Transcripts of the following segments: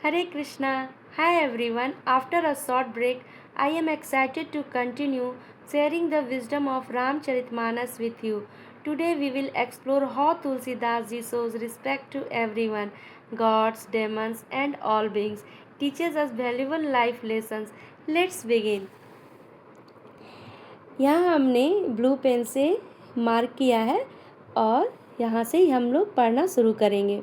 Hare Krishna. Hi everyone. After a short break, I am excited to continue sharing the wisdom of Ramcharitmanas with you. Today we will explore how Tulsidas ji shows respect to everyone, gods, demons, and all beings, teaches us valuable life lessons. Let's begin. यहाँ हमने blue pen से mark किया है और यहाँ से ही हम लोग पढ़ना शुरू करेंगे।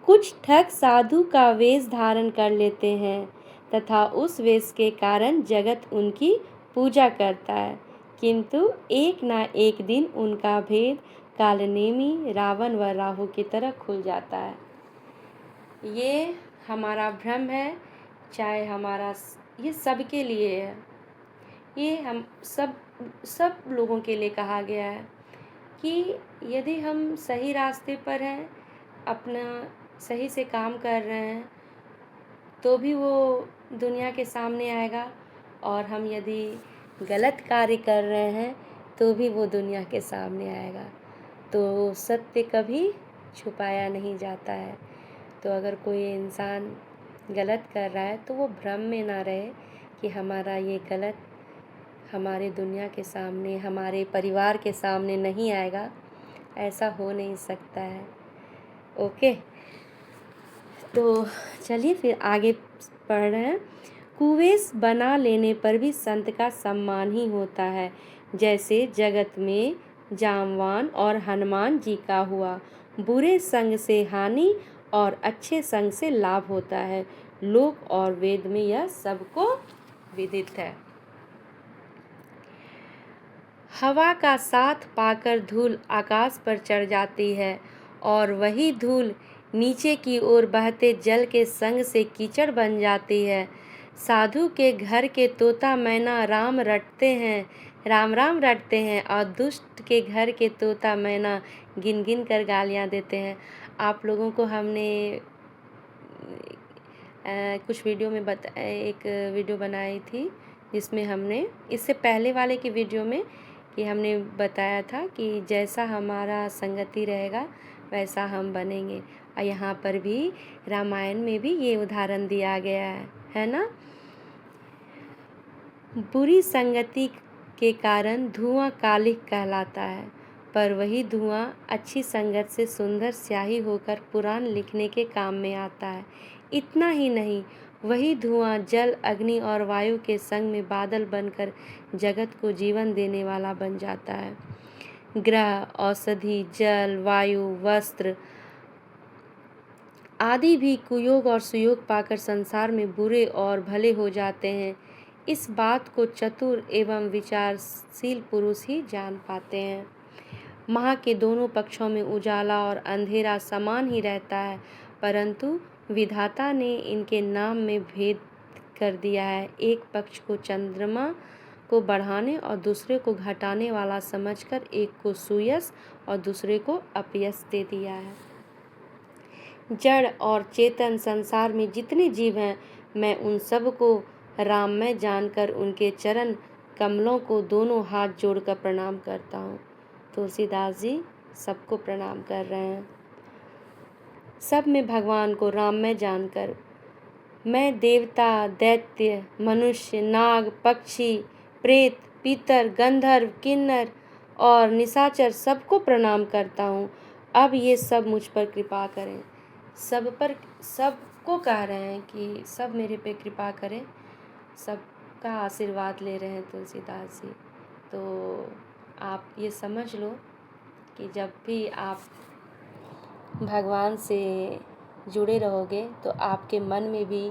कुछ ठग साधु का वेश धारण कर लेते हैं तथा उस वेश के कारण जगत उनकी पूजा करता है, किंतु एक ना एक दिन उनका भेद कालनेमी रावण व राहु की तरह खुल जाता है। ये हमारा भ्रम है, चाहे हमारा ये सबके लिए है। ये हम सब लोगों के लिए कहा गया है कि यदि हम सही रास्ते पर हैं, अपना सही से काम कर रहे हैं, तो भी वो दुनिया के सामने आएगा, और हम यदि गलत कार्य कर रहे हैं तो भी वो दुनिया के सामने आएगा। तो सत्य कभी छुपाया नहीं जाता है। तो अगर कोई इंसान गलत कर रहा है तो वो भ्रम में ना रहे कि हमारा ये गलत हमारे दुनिया के सामने, हमारे परिवार के सामने नहीं आएगा। ऐसा हो नहीं सकता है। ओके, तो चलिए फिर आगे पढ़ रहे हैं। कुवेश बना लेने पर भी संत का सम्मान ही होता है, जैसे जगत में जामवान और हनुमान जी का हुआ। बुरे संग से हानि और अच्छे संग से लाभ होता है। लोक और वेद में यह सबको विदित है। हवा का साथ पाकर धूल आकाश पर चढ़ जाती है और वही धूल नीचे की ओर बहते जल के संग से कीचड़ बन जाती है। साधु के घर के तोता मैना राम रटते हैं, राम राम रटते हैं, और दुष्ट के घर के तोता मैना गिन गिन कर गालियाँ देते हैं। आप लोगों को हमने कुछ वीडियो में एक वीडियो बनाई थी, जिसमें हमने इससे पहले वाले की वीडियो में कि हमने बताया था कि जैसा हमारा संगति रहेगा वैसा हम बनेंगे। और यहाँ पर भी रामायण में भी ये उदाहरण दिया गया है ना। बुरी संगति के कारण धुआं कालिख कहलाता है, पर वही धुआं अच्छी संगत से सुंदर स्याही होकर पुराण लिखने के काम में आता है। इतना ही नहीं, वही धुआं जल, अग्नि और वायु के संग में बादल बनकर जगत को जीवन देने वाला बन जाता है। ग्रह, औषधि, जल, वायु, वस्त्र आदि भी कुयोग और सुयोग पाकर संसार में बुरे और भले हो जाते हैं। इस बात को चतुर एवं विचारशील पुरुष ही जान पाते हैं। माह के दोनों पक्षों में उजाला और अंधेरा समान ही रहता है, परंतु विधाता ने इनके नाम में भेद कर दिया है। एक पक्ष को चंद्रमा को बढ़ाने और दूसरे को घटाने वाला समझकर एक को सुयश और दूसरे को अपयश दे दिया है। जड़ और चेतन संसार में जितने जीव हैं, मैं उन सब को राममय जानकर उनके चरण कमलों को दोनों हाथ जोड़कर प्रणाम करता हूँ। तुलसीदास जी सबको प्रणाम कर रहे हैं। सब में भगवान को राममय जानकर मैं देवता, दैत्य, मनुष्य, नाग, पक्षी, प्रेत, पीतर, गंधर्व, किन्नर और निशाचर सबको प्रणाम करता हूँ। अब ये सब मुझ पर कृपा करें। सबको कह रहे हैं कि सब मेरे पे कृपा करें। सबका आशीर्वाद ले रहे हैं तुलसीदास जी। तो आप ये समझ लो कि जब भी आप भगवान से जुड़े रहोगे तो आपके मन में भी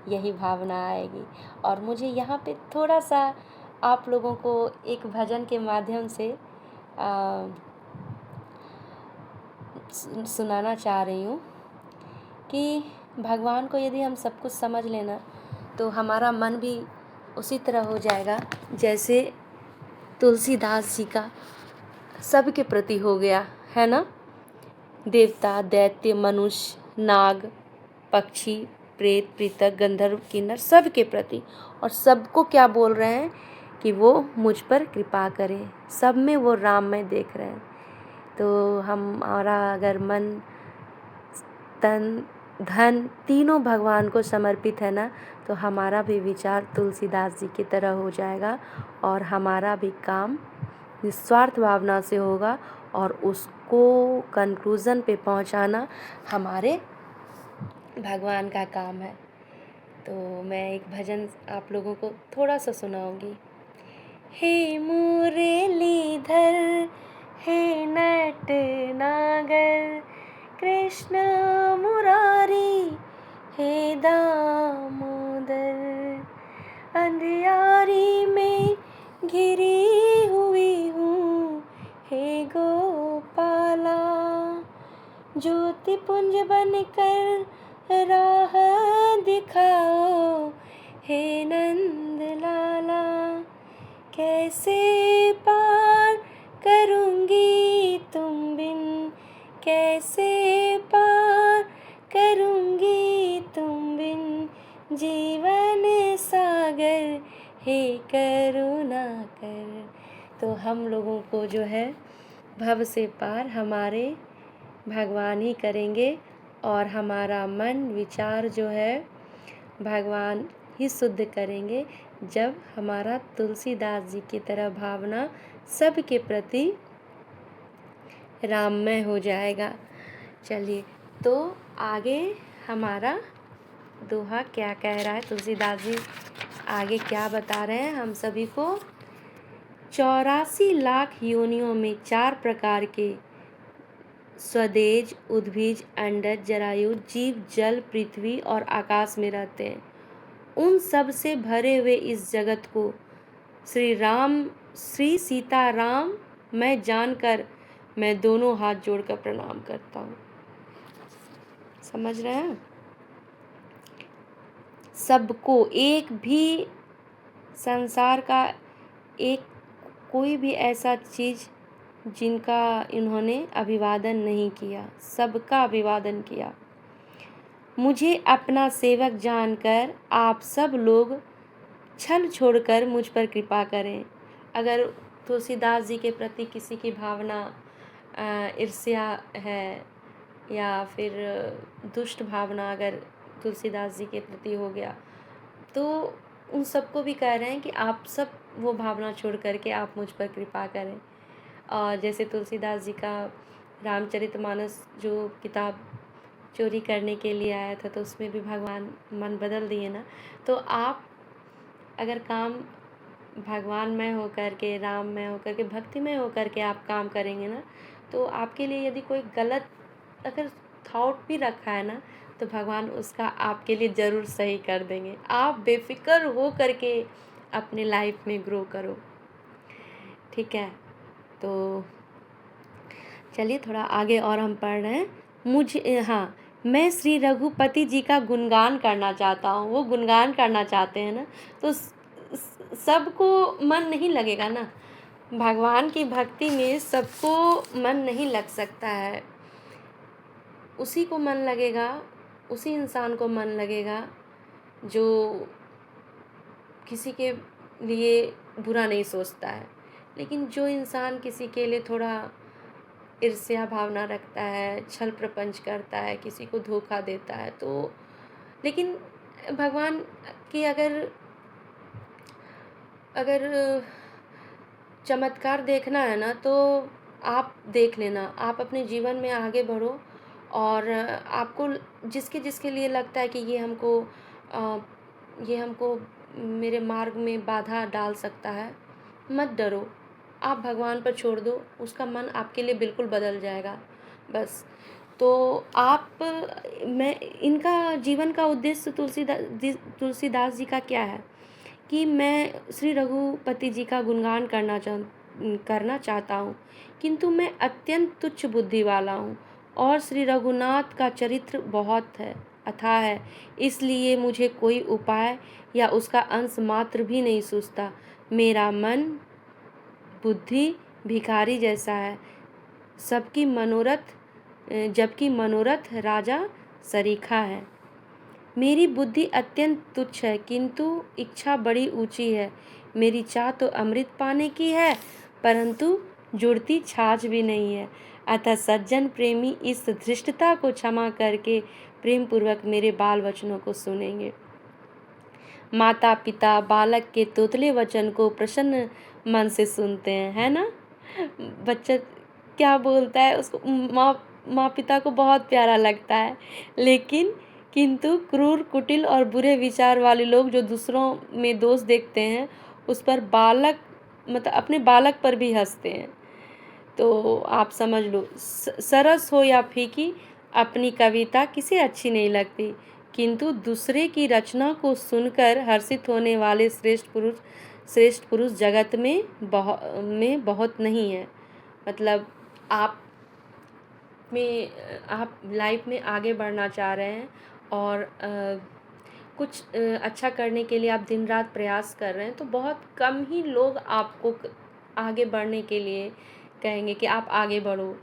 यही भावना आएगी। और मुझे यहाँ पे थोड़ा सा आप लोगों को एक भजन के माध्यम से सुनाना चाह रही हूँ कि भगवान को यदि हम सब कुछ समझ लेना तो हमारा मन भी उसी तरह हो जाएगा जैसे तुलसीदास जी का सबके प्रति हो गया है ना। देवता, दैत्य, मनुष्य, नाग, पक्षी, प्रेत, पीतक, गंधर्व, किन्नर सबके प्रति, और सबको क्या बोल रहे हैं कि वो मुझ पर कृपा करें। सब में वो राममय देख रहे हैं। तो हमारा अगर मन, तन, धन तीनों भगवान को समर्पित है ना, तो हमारा भी विचार तुलसीदास जी की तरह हो जाएगा और हमारा भी काम निस्वार्थ भावना से होगा और उसको कंक्लूज़न पे पहुंचाना हमारे भगवान का काम है। तो मैं एक भजन आप लोगों को थोड़ा सा सुनाऊंगी। हे मुरलीधर, हे नट नागर, कृष्ण मुरारी, हे दामोदर, अंधियारी में घिरी हुई हूँ, हे गोपाला, ज्योति पुंज बनकर राह दिखाओ, हे नंद लाला, कैसे पार करूँगी तुम बिन, कैसे पार करूँगी तुम बिन, जीवन सागर हे करुणा कर। तो हम लोगों को जो है भव से पार हमारे भगवान ही करेंगे और हमारा मन विचार जो है भगवान ही शुद्ध करेंगे जब हमारा तुलसीदास जी की तरह भावना सबके प्रति राममय हो जाएगा। चलिए, तो आगे हमारा दोहा क्या कह रहा है, तुलसीदास जी आगे क्या बता रहे हैं हम सभी को। 84 लाख योनियों में 4 प्रकार के स्वदेज, उद्भिज, अंडज, जरायु जीव जल, पृथ्वी और आकाश में रहते हैं। उन सब से भरे हुए इस जगत को श्री सीताराम मैं जानकर मैं दोनों हाथ जोड़कर प्रणाम करता हूँ। समझ रहे हैं? सबको, एक भी संसार का एक कोई भी ऐसा चीज़ जिनका इन्होंने अभिवादन नहीं किया, सबका अभिवादन किया। मुझे अपना सेवक जानकर आप सब लोग छल छोड़कर मुझ पर कृपा करें। अगर तुलसीदास जी के प्रति किसी की भावना ईर्ष्या है या फिर दुष्ट भावना अगर तुलसीदास जी के प्रति हो गया, तो उन सबको भी कह रहे हैं कि आप सब वो भावना छोड़ करके आप मुझ पर कृपा करें। और जैसे तुलसीदास जी का रामचरितमानस जो किताब चोरी करने के लिए आया था, तो उसमें भी भगवान मन बदल दिए ना। तो आप अगर काम भगवान में होकर के, राम में होकर के, भक्ति में होकर के आप काम करेंगे ना, तो आपके लिए यदि कोई गलत अगर थॉट भी रखा है ना, तो भगवान उसका आपके लिए ज़रूर सही कर देंगे। आप बेफिक्र हो करके अपने लाइफ में ग्रो करो, ठीक है। तो चलिए थोड़ा आगे और हम पढ़ रहे हैं। हाँ, मैं श्री रघुपति जी का गुणगान करना चाहता हूँ। वो गुणगान करना चाहते हैं ना, तो सबको मन नहीं लगेगा ना। भगवान की भक्ति में सबको मन नहीं लग सकता है। उसी को मन लगेगा, उसी इंसान को मन लगेगा जो किसी के लिए बुरा नहीं सोचता है। लेकिन जो इंसान किसी के लिए थोड़ा ईर्ष्या भावना रखता है, छल प्रपंच करता है, किसी को धोखा देता है, तो लेकिन भगवान की अगर चमत्कार देखना है ना, तो आप देख लेना। आप अपने जीवन में आगे बढ़ो और आपको जिसके लिए लगता है कि ये हमको मेरे मार्ग में बाधा डाल सकता है, मत डरो, आप भगवान पर छोड़ दो, उसका मन आपके लिए बिल्कुल बदल जाएगा। बस तो मैं इनका जीवन का उद्देश्य तुलसीदास जी का क्या है कि मैं श्री रघुपति जी का गुणगान करना चाहता हूँ, किंतु मैं अत्यंत तुच्छ बुद्धि वाला हूँ और श्री रघुनाथ का चरित्र बहुत है, अथाह है, इसलिए मुझे कोई उपाय या उसका अंश मात्र भी नहीं सूझता। मेरा मन बुद्धि भिखारी जैसा है, जबकि मनोरथ राजा सरीखा है। मेरी बुद्धि अत्यंत तुच्छ है, किंतु इच्छा बड़ी ऊंची है। मेरी चाह तो अमृत पाने की है, परंतु जुड़ती छाछ भी नहीं है। अतः सज्जन प्रेमी इस धृष्टता को क्षमा करके प्रेम पूर्वक मेरे बाल वचनों को सुनेंगे। माता पिता बालक के तोतले वचन को प्रसन्न मन से सुनते हैं, है ना। बच्चा क्या बोलता है उसको माँ पिता को बहुत प्यारा लगता है। लेकिन किंतु क्रूर कुटिल और बुरे विचार वाले लोग जो दूसरों में दोष देखते हैं, उस पर बालक मतलब अपने बालक पर भी हंसते हैं। तो आप समझ लो, सरस हो या फीकी, अपनी कविता किसे अच्छी नहीं लगती, किंतु दूसरे की रचना को सुनकर हर्षित होने वाले श्रेष्ठ पुरुष जगत में बहुत नहीं है। मतलब आप लाइफ में आगे बढ़ना चाह रहे हैं और कुछ अच्छा करने के लिए आप दिन रात प्रयास कर रहे हैं, तो बहुत कम ही लोग आपको आगे बढ़ने के लिए कहेंगे कि आप आगे बढ़ो,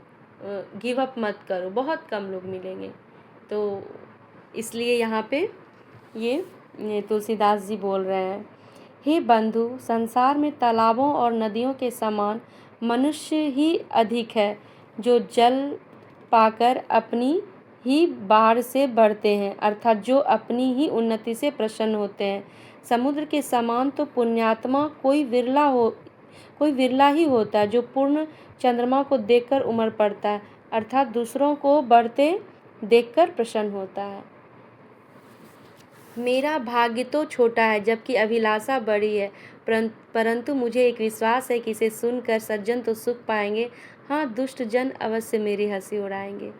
गिव अप मत करो। बहुत कम लोग मिलेंगे। तो इसलिए यहाँ पे ये तुलसीदास जी बोल रहे हैं, हे बंधु, संसार में तालाबों और नदियों के समान मनुष्य ही अधिक है, जो जल पाकर अपनी ही बाढ़ से बढ़ते हैं, अर्थात जो अपनी ही उन्नति से प्रसन्न होते हैं। समुद्र के समान तो पुण्यात्मा कोई विरला ही होता है, जो पूर्ण चंद्रमा को देखकर उमड़ पड़ता है, अर्थात दूसरों को बढ़ते देखकर प्रसन्न होता है। मेरा भाग्य तो छोटा है, जबकि अभिलाषा बड़ी है, परंतु मुझे एक विश्वास है कि इसे सुनकर सज्जन तो सुख पाएंगे, हाँ दुष्ट जन अवश्य मेरी हंसी उड़ाएंगे।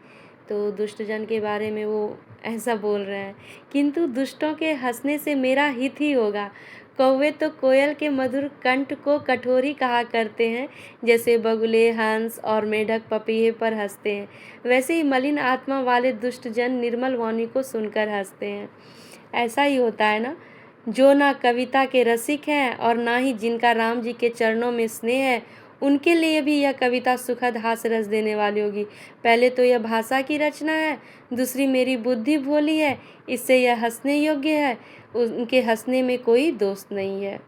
तो दुष्ट जन के बारे में वो ऐसा बोल रहे हैं, किंतु दुष्टों के हंसने से मेरा हित ही होगा। कौवे तो कोयल के मधुर कंठ को कठोरी कहा करते हैं, जैसे बगुले हंस और मेढक पपीहे पर हंसते हैं, वैसे ही मलिन आत्मा वाले दुष्ट जन निर्मल वाणी को सुनकर हंसते हैं। ऐसा ही होता है ना, जो ना कविता के रसिक हैं और ना ही जिनका राम जी के चरणों में स्नेह है, उनके लिए भी यह कविता सुखद हास्य रस देने वाली होगी। पहले तो यह भाषा की रचना है, दूसरी मेरी बुद्धि भोली है, इससे यह हंसने योग्य है, उनके हंसने में कोई दोष नहीं है।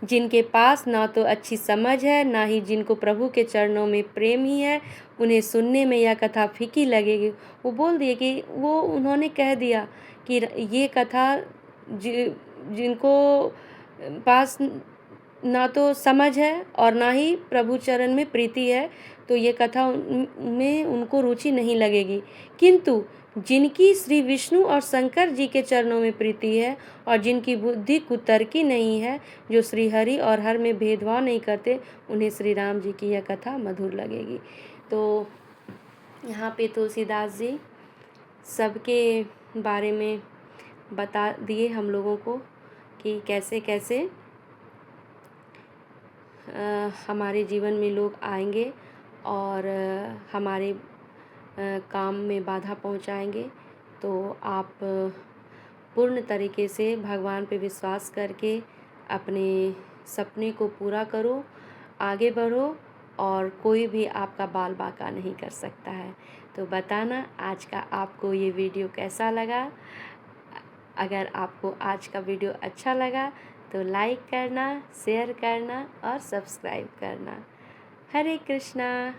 जिनके पास ना तो अच्छी समझ है, ना ही जिनको प्रभु के चरणों में प्रेम ही है, उन्हें सुनने में यह कथा फीकी लगेगी। वो बोल दिए कि उन्होंने कह दिया कि ये कथा जिनको पास ना तो समझ है और ना ही प्रभु चरण में प्रीति है, तो ये कथा में उनको रुचि नहीं लगेगी। किंतु जिनकी श्री विष्णु और शंकर जी के चरणों में प्रीति है और जिनकी बुद्धि कुतर्की नहीं है, जो श्री हरि और हर में भेदभाव नहीं करते, उन्हें श्री राम जी की यह कथा मधुर लगेगी। तो यहाँ पे तुलसीदास जी सबके बारे में बता दिए हम लोगों को कि कैसे कैसे हमारे जीवन में लोग आएंगे और हमारे काम में बाधा पहुंचाएंगे। तो आप पूर्ण तरीके से भगवान पे विश्वास करके अपने सपने को पूरा करो, आगे बढ़ो, और कोई भी आपका बाल बांका नहीं कर सकता है। तो बताना आज का आपको ये वीडियो कैसा लगा। अगर आपको आज का वीडियो अच्छा लगा तो लाइक करना, शेयर करना और सब्सक्राइब करना। हरे कृष्णा।